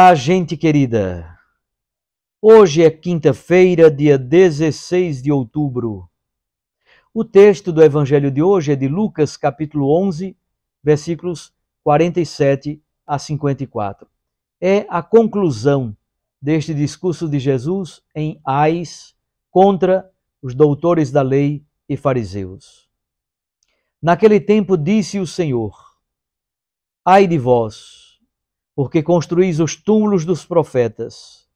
Olá, gente querida! Hoje é quinta-feira, dia 16 de outubro. O texto do Evangelho de hoje é de Lucas, capítulo 11, versículos 47 a 54. É a conclusão deste discurso de Jesus em Ais contra os doutores da lei e fariseus. Naquele tempo disse o Senhor: Ai de vós, porque construís os túmulos dos profetas.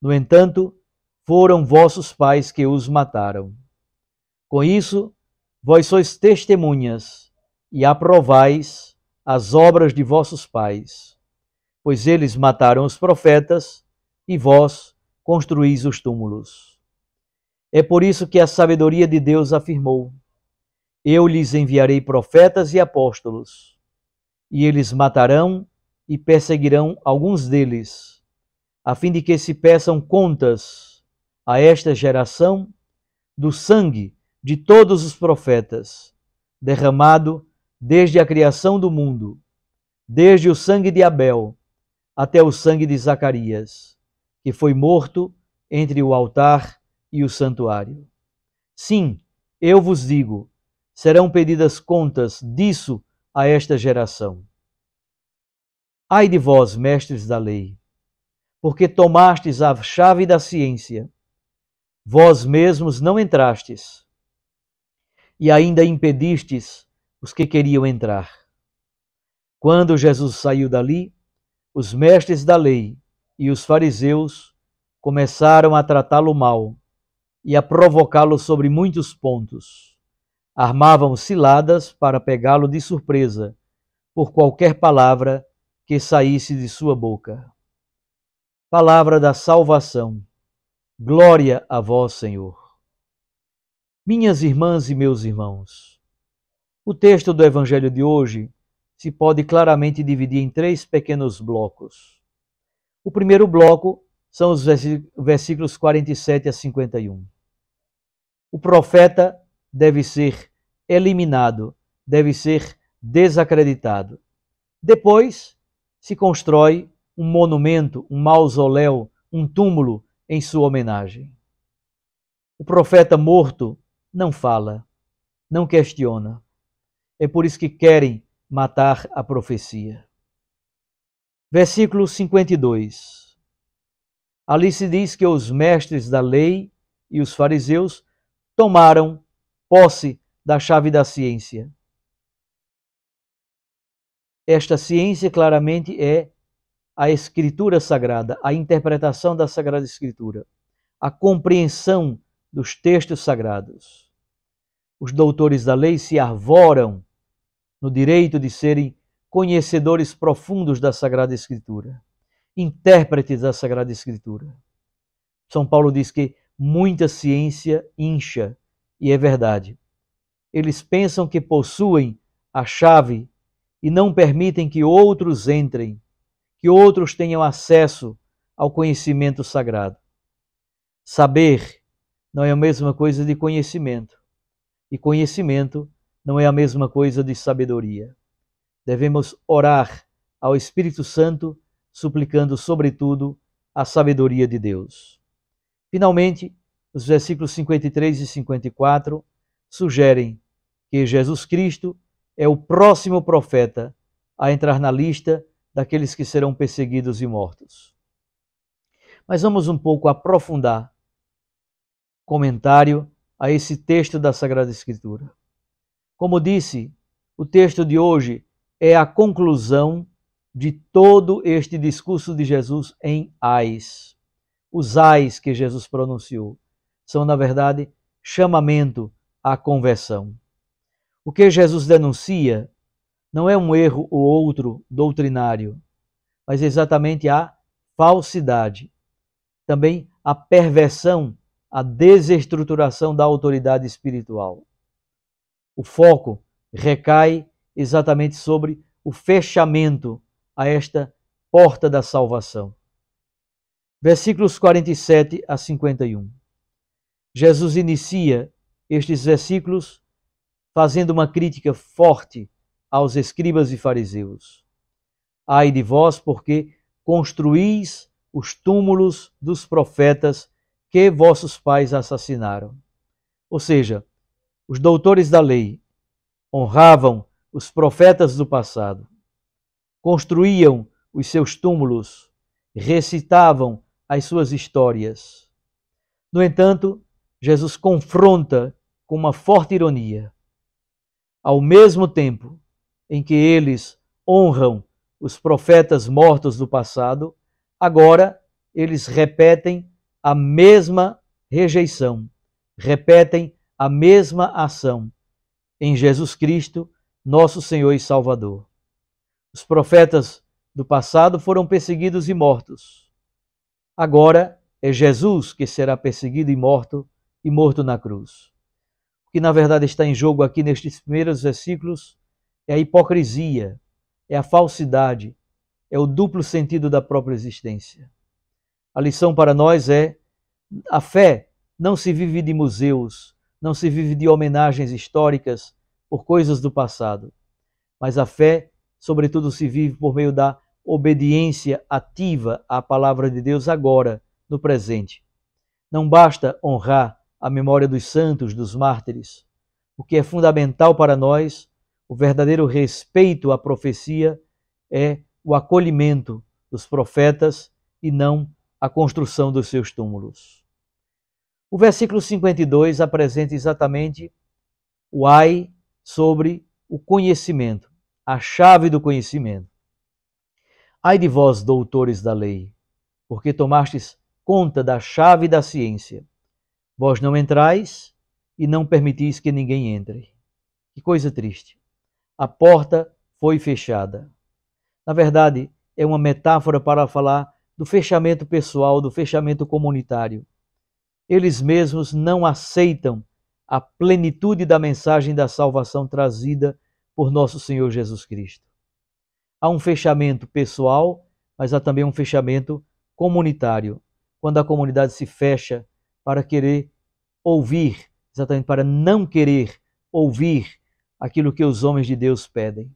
No entanto, foram vossos pais que os mataram. Com isso, vós sois testemunhas e aprovais as obras de vossos pais, pois eles mataram os profetas e vós construís os túmulos. É por isso que a sabedoria de Deus afirmou: Eu lhes enviarei profetas e apóstolos, e eles matarão e perseguirão alguns deles, a fim de que se peçam contas a esta geração do sangue de todos os profetas, derramado desde a criação do mundo, desde o sangue de Abel até o sangue de Zacarias, que foi morto entre o altar e o santuário. Sim, eu vos digo, serão pedidas contas disso a esta geração. Ai de vós, mestres da lei, porque tomastes a chave da ciência, vós mesmos não entrastes, e ainda impedistes os que queriam entrar. Quando Jesus saiu dali, os mestres da lei e os fariseus começaram a tratá-lo mal e a provocá-lo sobre muitos pontos. Armavam ciladas para pegá-lo de surpresa por qualquer palavra que saísse de sua boca. Palavra da salvação. Glória a vós, Senhor. Minhas irmãs e meus irmãos, o texto do Evangelho de hoje se pode claramente dividir em 3 pequenos blocos. O primeiro bloco são os versículos 47 a 51. O profeta deve ser eliminado, deve ser desacreditado. Depois se constrói um monumento, um mausoléu, um túmulo em sua homenagem. O profeta morto não fala, não questiona. É por isso que querem matar a profecia. Versículo 52. Ali se diz que os mestres da lei e os fariseus tomaram posse da chave da ciência. Esta ciência claramente é a Escritura Sagrada, a interpretação da Sagrada Escritura, a compreensão dos textos sagrados. Os doutores da lei se arvoram no direito de serem conhecedores profundos da Sagrada Escritura, intérpretes da Sagrada Escritura. São Paulo diz que muita ciência incha, e é verdade. Eles pensam que possuem a chave e não permitem que outros entrem, que outros tenham acesso ao conhecimento sagrado. Saber não é a mesma coisa de conhecimento, e conhecimento não é a mesma coisa de sabedoria. Devemos orar ao Espírito Santo, suplicando, sobretudo, a sabedoria de Deus. Finalmente, os versículos 53 e 54 sugerem que Jesus Cristo é o próximo profeta a entrar na lista daqueles que serão perseguidos e mortos. Mas vamos um pouco aprofundar comentário a esse texto da Sagrada Escritura. Como disse, o texto de hoje é a conclusão de todo este discurso de Jesus em Ais. Os ais que Jesus pronunciou são, na verdade, chamamento à conversão. O que Jesus denuncia não é um erro ou outro doutrinário, mas exatamente a falsidade, também a perversão, a desestruturação da autoridade espiritual. O foco recai exatamente sobre o fechamento a esta porta da salvação. Versículos 47 a 51. Jesus inicia estes versículos fazendo uma crítica forte aos escribas e fariseus. Ai de vós, porque construís os túmulos dos profetas que vossos pais assassinaram. Ou seja, os doutores da lei honravam os profetas do passado, construíam os seus túmulos, recitavam as suas histórias. No entanto, Jesus confronta com uma forte ironia. Ao mesmo tempo em que eles honram os profetas mortos do passado, agora eles repetem a mesma rejeição, repetem a mesma ação em Jesus Cristo, nosso Senhor e Salvador. Os profetas do passado foram perseguidos e mortos. Agora é Jesus que será perseguido e morto na cruz. O que na verdade está em jogo aqui nestes primeiros versículos é a hipocrisia, é a falsidade, é o duplo sentido da própria existência. A lição para nós é: a fé não se vive de museus, não se vive de homenagens históricas por coisas do passado, mas a fé, sobretudo, se vive por meio da obediência ativa à palavra de Deus agora, no presente. Não basta honrar a memória dos santos, dos mártires. O que é fundamental para nós, o verdadeiro respeito à profecia, é o acolhimento dos profetas e não a construção dos seus túmulos. O versículo 52 apresenta exatamente o ai sobre o conhecimento, a chave do conhecimento. Ai de vós, doutores da lei, porque tomastes conta da chave da ciência. Vós não entrais e não permitis que ninguém entre. Que coisa triste. A porta foi fechada. Na verdade, é uma metáfora para falar do fechamento pessoal, do fechamento comunitário. Eles mesmos não aceitam a plenitude da mensagem da salvação trazida por nosso Senhor Jesus Cristo. Há um fechamento pessoal, mas há também um fechamento comunitário, quando a comunidade se fecha para querer ouvir, exatamente para não querer ouvir aquilo que os homens de Deus pedem.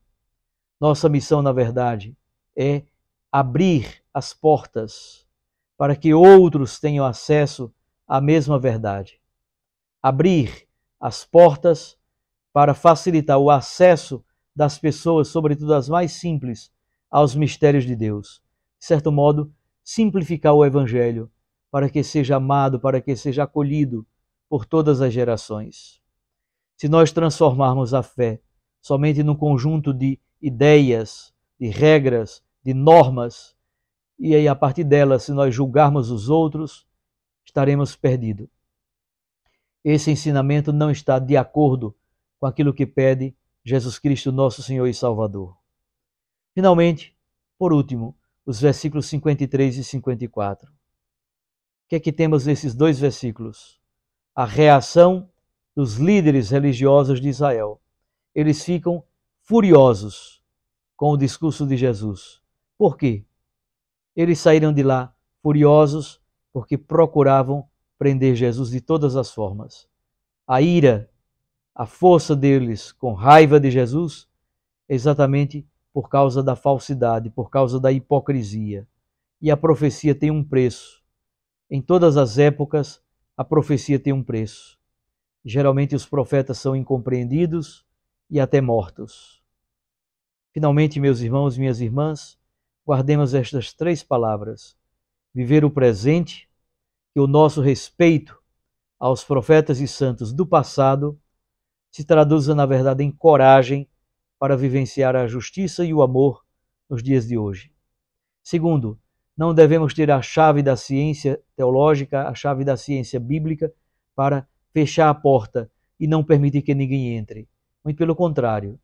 Nossa missão, na verdade, é abrir as portas para que outros tenham acesso à mesma verdade. Abrir as portas para facilitar o acesso das pessoas, sobretudo as mais simples, aos mistérios de Deus. De certo modo, simplificar o Evangelho para que seja amado, para que seja acolhido por todas as gerações. Se nós transformarmos a fé somente num conjunto de ideias, de regras, de normas, e aí a partir delas, se nós julgarmos os outros, estaremos perdidos. Esse ensinamento não está de acordo com aquilo que pede Jesus Cristo, nosso Senhor e Salvador. Finalmente, por último, os versículos 53 e 54. O que é que temos nesses dois versículos? A reação dos líderes religiosos de Israel. Eles ficam furiosos com o discurso de Jesus. Por quê? Eles saíram de lá furiosos porque procuravam prender Jesus de todas as formas. A ira, a força deles com raiva de Jesus é exatamente por causa da falsidade, por causa da hipocrisia. E a profecia tem um preço. Em todas as épocas, a profecia tem um preço. Geralmente os profetas são incompreendidos e até mortos. Finalmente, meus irmãos e minhas irmãs, guardemos estas três palavras: viver o presente, que o nosso respeito aos profetas e santos do passado se traduza, na verdade, em coragem para vivenciar a justiça e o amor nos dias de hoje. Segundo, não devemos ter a chave da ciência teológica, a chave da ciência bíblica, para fechar a porta e não permitir que ninguém entre. Muito pelo contrário,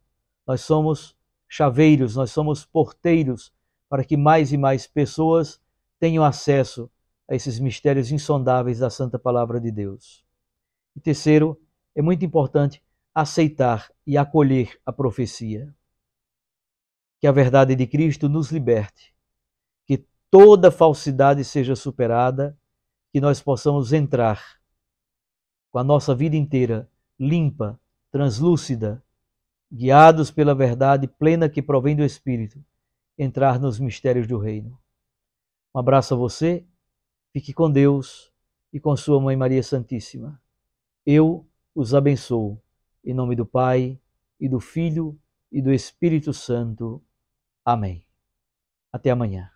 nós somos chaveiros, nós somos porteiros para que mais e mais pessoas tenham acesso a esses mistérios insondáveis da Santa Palavra de Deus. E terceiro, é muito importante aceitar e acolher a profecia. Que a verdade de Cristo nos liberte, que toda falsidade seja superada, que nós possamos entrar com a nossa vida inteira limpa, translúcida, guiados pela verdade plena que provém do Espírito, entrar nos mistérios do reino. Um abraço a você, fique com Deus e com sua Mãe Maria Santíssima. Eu os abençoo, em nome do Pai, e do Filho, e do Espírito Santo. Amém. Até amanhã.